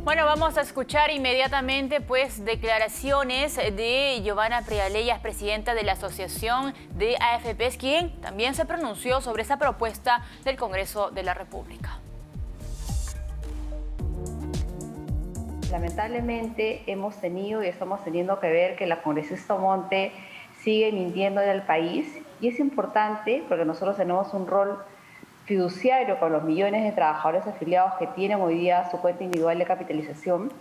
Bueno, vamos a escuchar inmediatamente pues declaraciones de Giovanna Prialellas, presidenta de la Asociación de AFPs, quien también se pronunció sobre esa propuesta del Congreso de la República. Lamentablemente hemos tenido y estamos teniendo que ver que la congresista Monte sigue mintiendo al país, y es importante porque nosotros tenemos un rol fiduciario con los millones de trabajadores afiliados que tienen hoy día su cuenta individual de capitalización,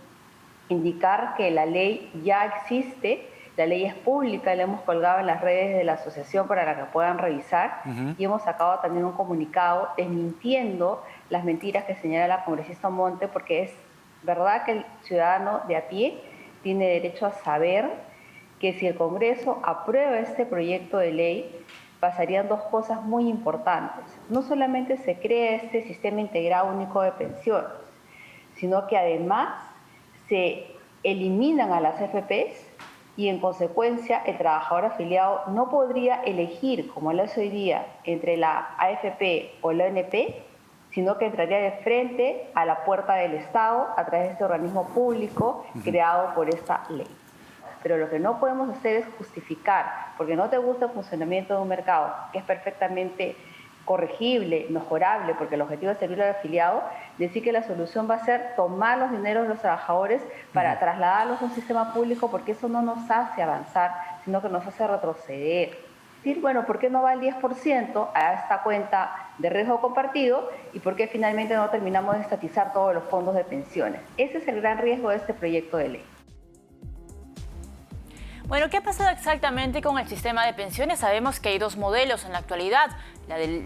indicar que la ley ya existe, la ley es pública, la hemos colgado en las redes de la asociación para que puedan revisar, y hemos sacado también un comunicado desmintiendo las mentiras que señala la congresista Monte, porque es verdad que el ciudadano de a pie tiene derecho a saber que si el Congreso aprueba este proyecto de ley, pasarían dos cosas muy importantes. No solamente se crea este sistema integrado único de pensiones, sino que además se eliminan a las AFPs y en consecuencia el trabajador afiliado no podría elegir, como lo hace hoy día, entre la AFP o la ONP, sino que entraría de frente a la puerta del Estado a través de este organismo público creado por esta ley. Pero lo que no podemos hacer es justificar, porque no te gusta el funcionamiento de un mercado, que es perfectamente corregible, mejorable, porque el objetivo es servir al afiliado, decir que la solución va a ser tomar los dineros de los trabajadores para trasladarlos a un sistema público, porque eso no nos hace avanzar, sino que nos hace retroceder. Decir, bueno, ¿por qué no va el 10% a esta cuenta de riesgo compartido y por qué finalmente no terminamos de estatizar todos los fondos de pensiones? Ese es el gran riesgo de este proyecto de ley. Bueno, ¿qué ha pasado exactamente con el sistema de pensiones? Sabemos que hay dos modelos en la actualidad,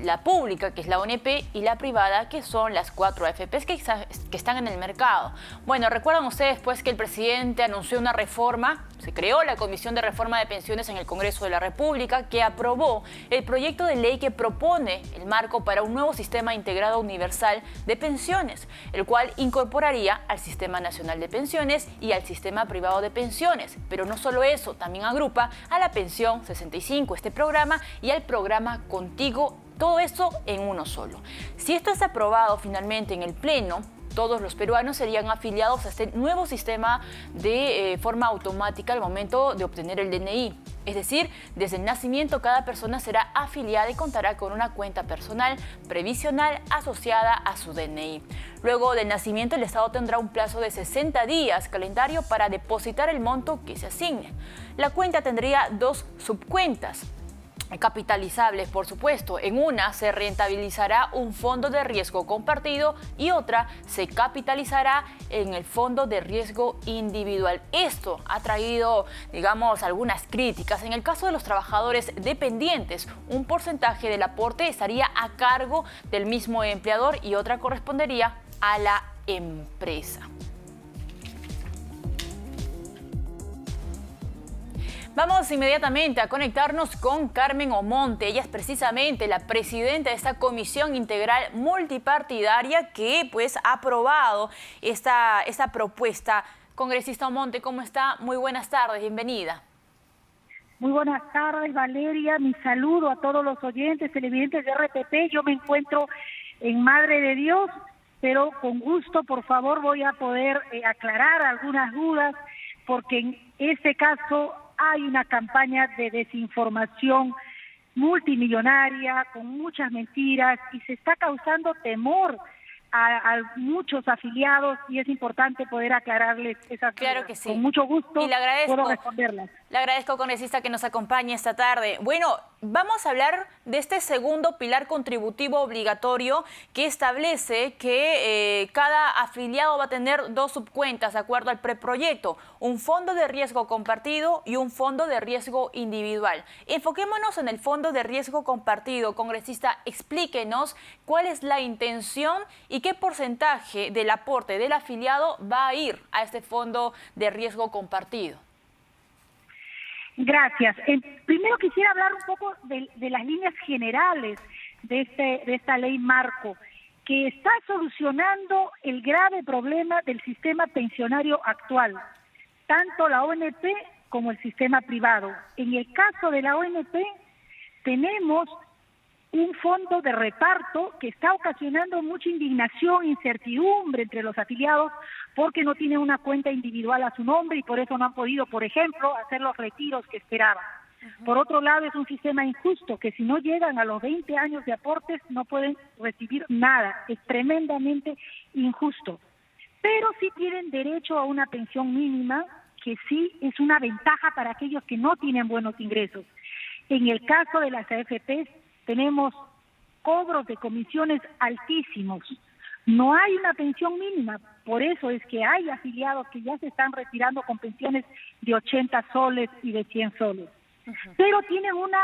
la pública, que es la ONP, y la privada, que son las 4 AFPs que están en el mercado. Bueno, recuerdan ustedes pues que el presidente anunció una reforma, se creó la Comisión de Reforma de Pensiones en el Congreso de la República, que aprobó el proyecto de ley que propone el marco para un nuevo sistema integrado universal de pensiones, el cual incorporaría al Sistema Nacional de Pensiones y al Sistema Privado de Pensiones. Pero no solo eso, también agrupa a la Pensión 65, este programa, y al programa Contigo, todo eso en uno solo. Si esto es aprobado finalmente en el Pleno, todos los peruanos serían afiliados a este nuevo sistema de forma automática al momento de obtener el DNI. Es decir, desde el nacimiento cada persona será afiliada y contará con una cuenta personal previsional asociada a su DNI. Luego del nacimiento el Estado tendrá un plazo de 60 días calendario para depositar el monto que se asigne. La cuenta tendría dos subcuentas capitalizables, por supuesto. En una se rentabilizará un fondo de riesgo compartido y otra se capitalizará en el fondo de riesgo individual. Esto ha traído, digamos, algunas críticas. En el caso de los trabajadores dependientes, un porcentaje del aporte estaría a cargo del mismo empleador y otra correspondería a la empresa. Vamos inmediatamente a conectarnos con Carmen Omonte. Ella es precisamente la presidenta de esta comisión integral multipartidaria que pues ha aprobado esta propuesta. Congresista Omonte, ¿cómo está? Muy buenas tardes, bienvenida. Muy buenas tardes, Valeria. Mi saludo a todos los oyentes, televidentes de RPP. Yo me encuentro en Madre de Dios, pero con gusto, por favor, voy a poder aclarar algunas dudas, porque en este caso hay una campaña de desinformación multimillonaria, con muchas mentiras, y se está causando temor a muchos afiliados, y es importante poder aclararles esas dudas. Claro que sí. Con mucho gusto y le agradezco, puedo responderlas. Le agradezco, congresista, que nos acompañe esta tarde. Bueno, vamos a hablar de este segundo pilar contributivo obligatorio que establece que cada afiliado va a tener dos subcuentas de acuerdo al preproyecto, un fondo de riesgo compartido y un fondo de riesgo individual. Enfoquémonos en el fondo de riesgo compartido. Congresista, explíquenos cuál es la intención y qué porcentaje del aporte del afiliado va a ir a este fondo de riesgo compartido. Gracias. Primero quisiera hablar un poco de las líneas generales de esta ley marco, que está solucionando el grave problema del sistema pensionario actual, tanto la ONP como el sistema privado. En el caso de la ONP tenemos un fondo de reparto que está ocasionando mucha indignación, incertidumbre entre los afiliados porque no tienen una cuenta individual a su nombre y por eso no han podido, por ejemplo, hacer los retiros que esperaban. Por otro lado, es un sistema injusto que si no llegan a los 20 años de aportes no pueden recibir nada. Es tremendamente injusto. Pero sí tienen derecho a una pensión mínima, que sí es una ventaja para aquellos que no tienen buenos ingresos. En el caso de las AFPs tenemos cobros de comisiones altísimos. No hay una pensión mínima, por eso es que hay afiliados que ya se están retirando con pensiones de 80 soles y de 100 soles. Pero tienen una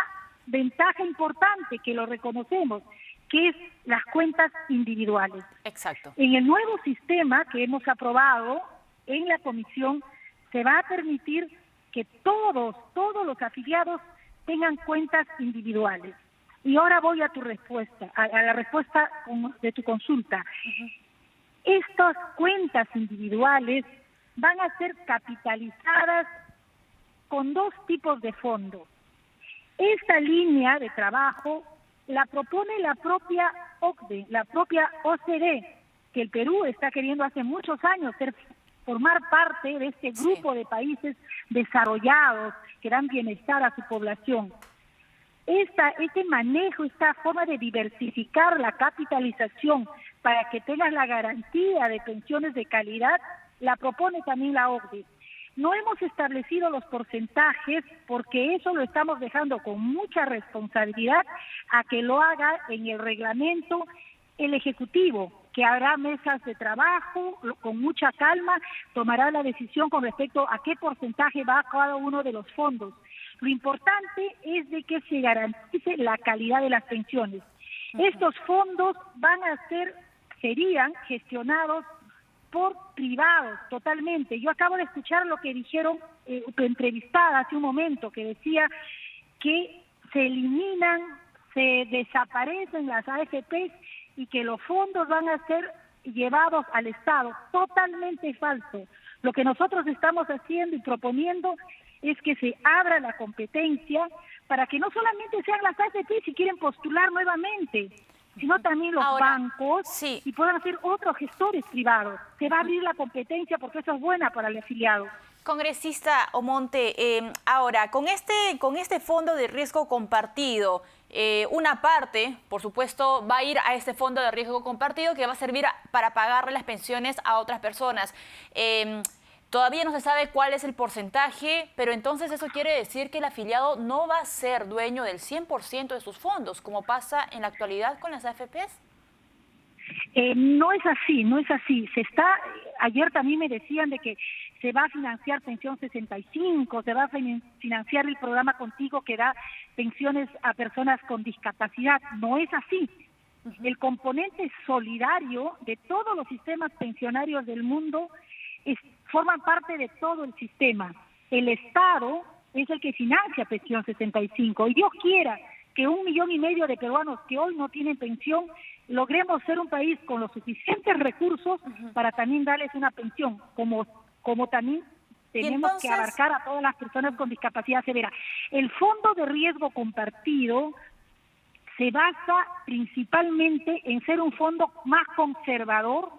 ventaja importante que lo reconocemos, que es las cuentas individuales. Exacto. En el nuevo sistema que hemos aprobado en la comisión, se va a permitir que todos los afiliados tengan cuentas individuales. Y ahora voy a tu respuesta, a la respuesta de tu consulta. Estas cuentas individuales van a ser capitalizadas con dos tipos de fondos. Esta línea de trabajo la propone la propia OCDE, la propia OCDE, que el Perú está queriendo hace muchos años formar parte de este grupo de países desarrollados que dan bienestar a su población. Este manejo, esta forma de diversificar la capitalización para que tengas la garantía de pensiones de calidad, la propone también la OCDE. No hemos establecido los porcentajes porque eso lo estamos dejando con mucha responsabilidad a que lo haga en el reglamento el Ejecutivo, que habrá mesas de trabajo, con mucha calma tomará la decisión con respecto a qué porcentaje va a cada uno de los fondos. Lo importante es de que se garantice la calidad de las pensiones. Estos fondos serían gestionados por privados totalmente. Yo acabo de escuchar lo que dijeron tu entrevistada hace un momento, que decía que se eliminan, se desaparecen las AFPs y que los fondos van a ser llevados al Estado. Totalmente falso. Lo que nosotros estamos haciendo y proponiendo es que se abra la competencia para que no solamente sean las AFPs si quieren postular nuevamente, sino también los bancos y puedan hacer otros gestores privados. Se va a abrir la competencia porque eso es buena para el afiliado. Congresista Omonte, ahora, con este fondo de riesgo compartido, una parte, por supuesto, va a ir a este fondo de riesgo compartido que va a servir para pagarle las pensiones a otras personas. Todavía no se sabe cuál es el porcentaje, pero entonces eso quiere decir que el afiliado no va a ser dueño del 100% de sus fondos, como pasa en la actualidad con las AFPs. No es así. Ayer también me decían de que se va a financiar Pensión 65, se va a financiar el programa Contigo que da pensiones a personas con discapacidad. No es así. El componente solidario de todos los sistemas pensionarios del mundo forman parte de todo el sistema. El Estado es el que financia Pensión 65 y Dios quiera que 1,5 millones de peruanos que hoy no tienen pensión logremos ser un país con los suficientes recursos para también darles una pensión, como también tenemos que abarcar a todas las personas con discapacidad severa. El fondo de riesgo compartido se basa principalmente en ser un fondo más conservador,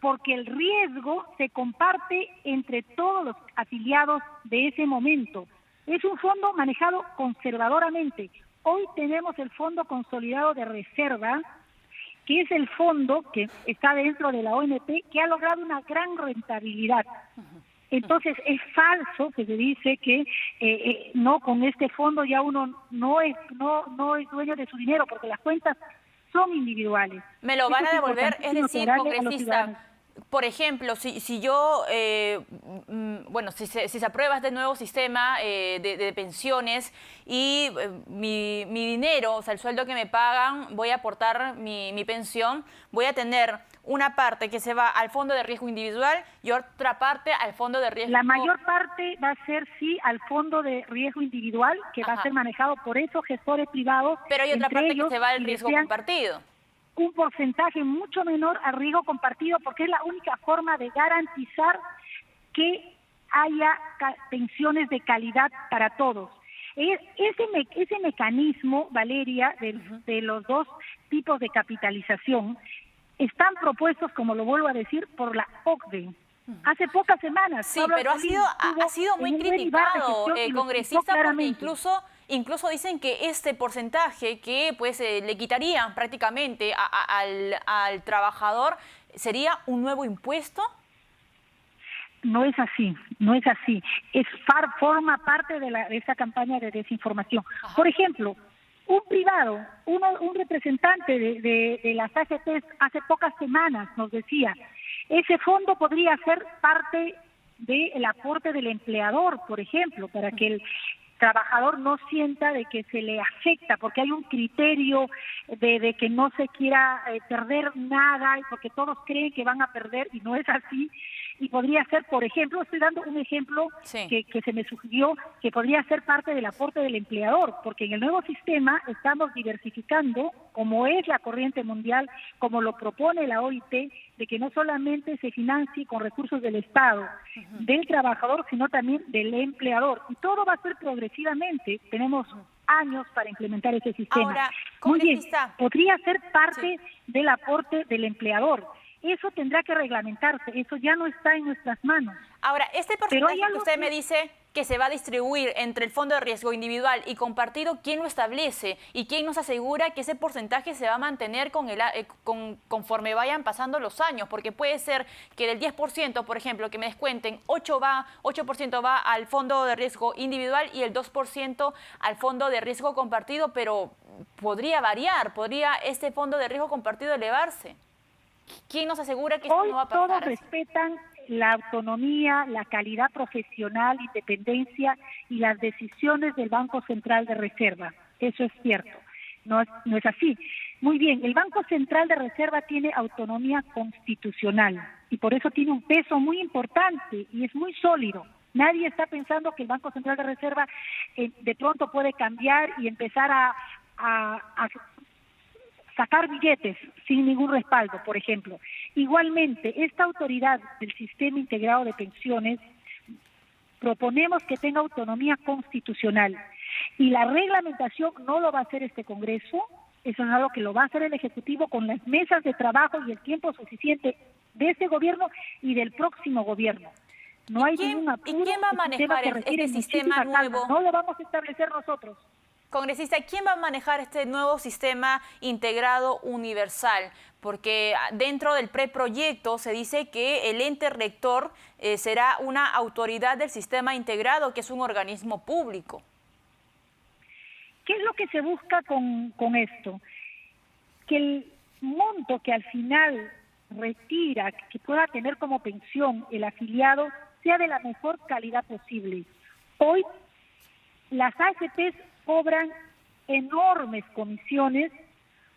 porque el riesgo se comparte entre todos los afiliados de ese momento. Es un fondo manejado conservadoramente. Hoy tenemos el Fondo Consolidado de Reserva, que es el fondo que está dentro de la ONP, que ha logrado una gran rentabilidad. Entonces es falso que se dice que no, con este fondo ya uno no es dueño de su dinero, porque las cuentas son individuales. Me lo van a devolver, es decir, congresista, por ejemplo, si yo, si se aprueba este nuevo sistema de pensiones y mi dinero, o sea, el sueldo que me pagan, voy a aportar mi pensión, voy a tener una parte que se va al fondo de riesgo individual y otra parte al fondo de riesgo... La mayor parte va a ser, sí, al fondo de riesgo individual, que va a ser manejado por esos gestores privados. Pero hay otra parte que se va al riesgo compartido. Un porcentaje mucho menor al riesgo compartido, porque es la única forma de garantizar que haya pensiones de calidad para todos. Ese mecanismo, Valeria, de los dos tipos de capitalización, están propuestos, como lo vuelvo a decir, por la OCDE. Hace pocas semanas. Sí, pero ha sido muy criticado, congresista, porque incluso dicen que este porcentaje que pues le quitarían prácticamente al trabajador sería un nuevo impuesto. No es así, no es así. Forma parte de esa campaña de desinformación. Ajá. Por ejemplo, un privado, un representante de las AFPs hace pocas semanas nos decía, ese fondo podría ser parte del aporte del empleador, por ejemplo, para que el trabajador no sienta de que se le afecta, porque hay un criterio de que no se quiera perder nada, porque todos creen que van a perder y no es así. Y podría ser, por ejemplo, estoy dando un ejemplo sí, que se me sugirió, que podría ser parte del aporte del empleador, porque en el nuevo sistema estamos diversificando, como es la corriente mundial, como lo propone la OIT, de que no solamente se financie con recursos del Estado, del trabajador, sino también del empleador. Y todo va a ser progresivamente. Tenemos años para implementar ese sistema. Ahora, muy bien, podría ser parte del aporte del empleador. Eso tendrá que reglamentarse, eso ya no está en nuestras manos. Ahora, este porcentaje que usted me dice que se va a distribuir entre el fondo de riesgo individual y compartido, ¿quién lo establece? ¿Y quién nos asegura que ese porcentaje se va a mantener conforme vayan pasando los años? Porque puede ser que del 10%, por ejemplo, que me descuenten, 8% va al fondo de riesgo individual y el 2% al fondo de riesgo compartido, pero podría variar, podría este fondo de riesgo compartido elevarse. ¿Quién nos asegura que esto no va a pasar? Hoy todos respetan la autonomía, la calidad profesional, independencia y las decisiones del Banco Central de Reserva. Eso es cierto, no es así. Muy bien, el Banco Central de Reserva tiene autonomía constitucional y por eso tiene un peso muy importante y es muy sólido. Nadie está pensando que el Banco Central de Reserva de pronto puede cambiar y empezar a sacar billetes sin ningún respaldo, por ejemplo. Igualmente, esta autoridad del Sistema Integrado de Pensiones proponemos que tenga autonomía constitucional y la reglamentación no lo va a hacer este Congreso, eso es algo que lo va a hacer el Ejecutivo con las mesas de trabajo y el tiempo suficiente de este gobierno y del próximo gobierno. No hay ningún apuro. ¿Y quién va a manejar este sistema nuevo? No lo vamos a establecer nosotros. Congresista, ¿quién va a manejar este nuevo sistema integrado universal? Porque dentro del preproyecto se dice que el ente rector será una autoridad del sistema integrado, que es un organismo público. ¿Qué es lo que se busca con esto? Que el monto que al final retira, que pueda tener como pensión el afiliado, sea de la mejor calidad posible. Hoy las AFPs cobran enormes comisiones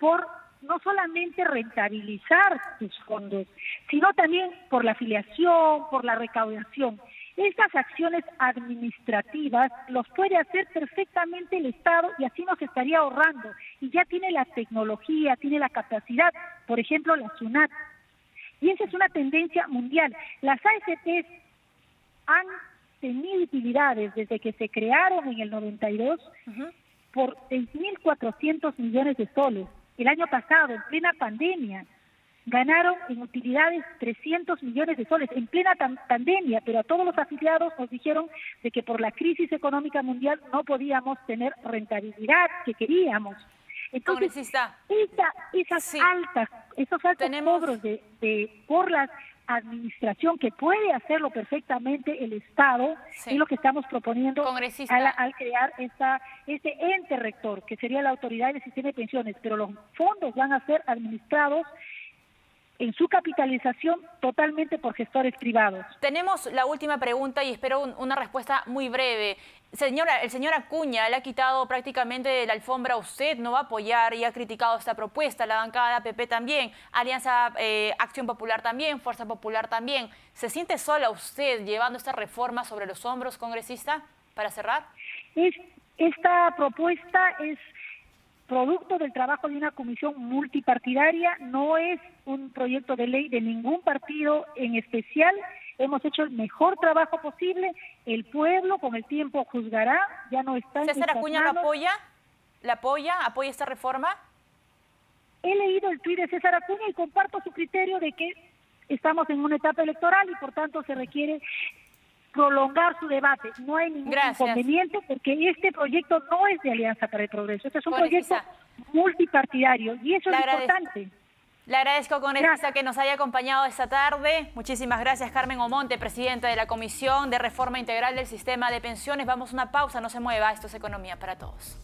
por no solamente rentabilizar sus fondos, sino también por la afiliación, por la recaudación. Estas acciones administrativas los puede hacer perfectamente el Estado y así nos estaría ahorrando. Y ya tiene la tecnología, tiene la capacidad, por ejemplo, la SUNAT. Y esa es una tendencia mundial. Las AFPs han tenido utilidades desde que se crearon en el 92 por 6.400 millones de soles. El año pasado, en plena pandemia, ganaron en utilidades 300 millones de soles, en plena pandemia, pero a todos los afiliados nos dijeron de que por la crisis económica mundial no podíamos tener rentabilidad que queríamos. Entonces, esos altos cobros por la administración, que puede hacerlo perfectamente el Estado, es lo que estamos proponiendo al crear este ente rector, que sería la autoridad del sistema de pensiones, pero los fondos van a ser administrados en su capitalización totalmente por gestores privados. Tenemos la última pregunta y espero una respuesta muy breve. El señor Acuña le ha quitado prácticamente la alfombra a usted, no va a apoyar y ha criticado esta propuesta, la bancada de APP también, Alianza Acción Popular también, Fuerza Popular también. ¿Se siente sola usted llevando esta reforma sobre los hombros, congresista, para cerrar? Esta propuesta es producto del trabajo de una comisión multipartidaria, no es un proyecto de ley de ningún partido en especial hemos hecho el mejor trabajo posible, el pueblo con el tiempo juzgará, ya no está en ¿César Acuña lo manos. apoya? ¿La apoya? ¿Apoya esta reforma? He leído el tuit de César Acuña y comparto su criterio de que estamos en una etapa electoral y por tanto se requiere prolongar su debate. No hay ningún inconveniente porque este proyecto no es de Alianza para el Progreso, este es un proyecto multipartidario y eso es importante. Le agradezco, congresista, que nos haya acompañado esta tarde. Muchísimas gracias, Carmen Omonte, presidenta de la Comisión de Reforma Integral del Sistema de Pensiones. Vamos a una pausa, no se mueva, esto es Economía para Todos.